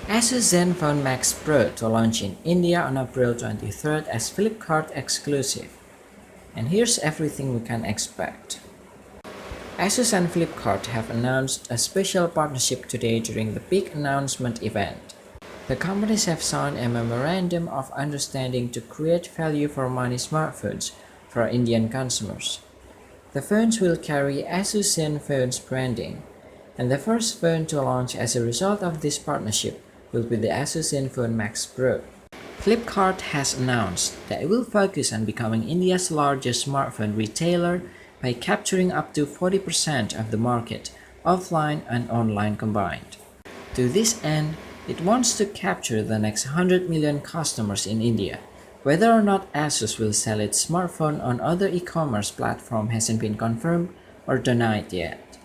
ASUS Zenfone Max Pro to launch in India on April 23rd as Flipkart exclusive. And here's everything we can expect. ASUS and Flipkart have announced a special partnership today during the big announcement event. The companies have signed a memorandum of understanding to create value for money smartphones for Indian consumers. The phones will carry ASUS Zenfone's branding, and the first phone to launch as a result of this partnership will be the ASUS Zenfone Max Pro. Flipkart has announced that it will focus on becoming India's largest smartphone retailer by capturing up to 40% of the market, offline and online combined. To this end, it wants to capture the next 100 million customers in India. Whether or not ASUS will sell its smartphone on other e-commerce platforms hasn't been confirmed or denied yet.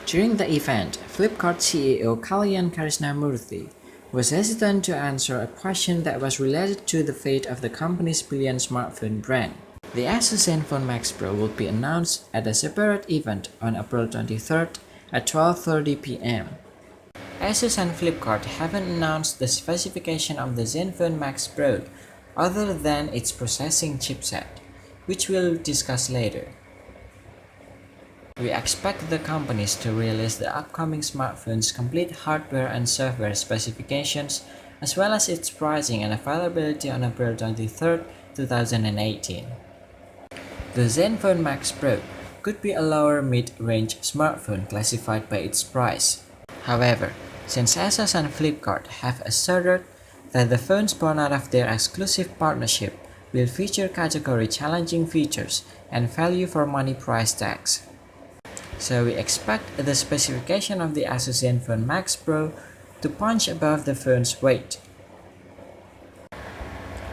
During the event, Flipkart CEO Kalyan Krishnamurthy was hesitant to answer a question that was related to the fate of the company's billion smartphone brand. The ASUS Zenfone Max Pro will be announced at a separate event on April 23rd at 12:30 p.m. ASUS and Flipkart haven't announced the specification of the Zenfone Max Pro other than its processing chipset, which we'll discuss later. We expect the companies to release the upcoming smartphone's complete hardware and software specifications, as well as its pricing and availability on April 23, 2018. The Zenfone Max Pro could be a lower mid-range smartphone classified by its price. However, since ASUS and Flipkart have asserted that the phones born out of their exclusive partnership will feature category-challenging features and value-for-money price tags. So we expect the specification of the ASUS Zenfone Max Pro to punch above the phone's weight.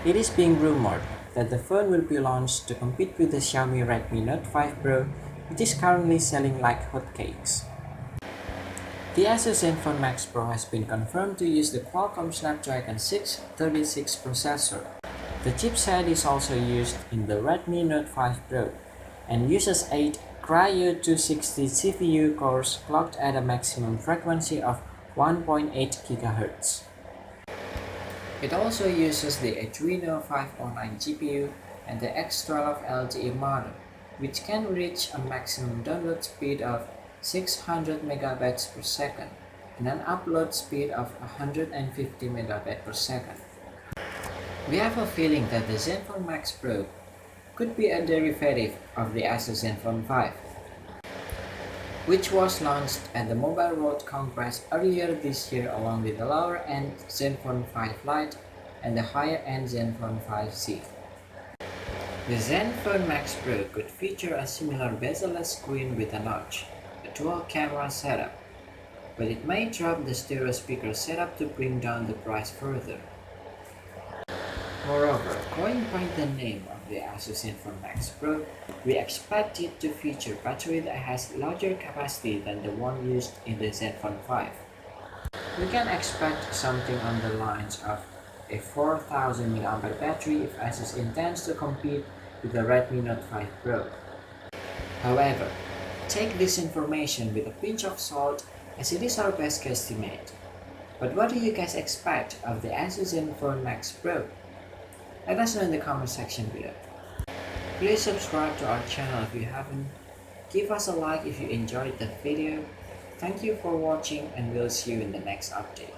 It is being rumored that the phone will be launched to compete with the Xiaomi Redmi Note 5 Pro, which is currently selling like hotcakes. The ASUS Zenfone Max Pro has been confirmed to use the Qualcomm Snapdragon 636 processor. The chipset is also used in the Redmi Note 5 Pro and uses 8 Cryo 260 CPU cores clocked at a maximum frequency of 1.8 GHz. It also uses the Adreno 509 GPU and the X12 LTE modem, which can reach a maximum download speed of 600 MB per second and an upload speed of 150 MB per second. We have a feeling that the Zenfone Max Pro could be a derivative of the ASUS Zenfone 5, which was launched at the Mobile World Congress earlier this year along with the lower-end Zenfone 5 Lite and the higher-end Zenfone 5C. The Zenfone Max Pro could feature a similar bezel-less screen with a notch, a dual-camera setup, but it may drop the stereo speaker setup to bring down the price further. Moreover, going by the name of the ASUS Zenfone Max Pro, we expect it to feature a battery that has larger capacity than the one used in the Zenfone 5. We can expect something on the lines of a 4000 mAh battery if ASUS intends to compete with the Redmi Note 5 Pro. However, take this information with a pinch of salt as it is our best guesstimate. But what do you guys expect of the ASUS Zenfone Max Pro? Let us know in the comment section below. Please subscribe to our channel if you haven't. Give us a like if you enjoyed the video. Thank you for watching and we'll see you in the next update.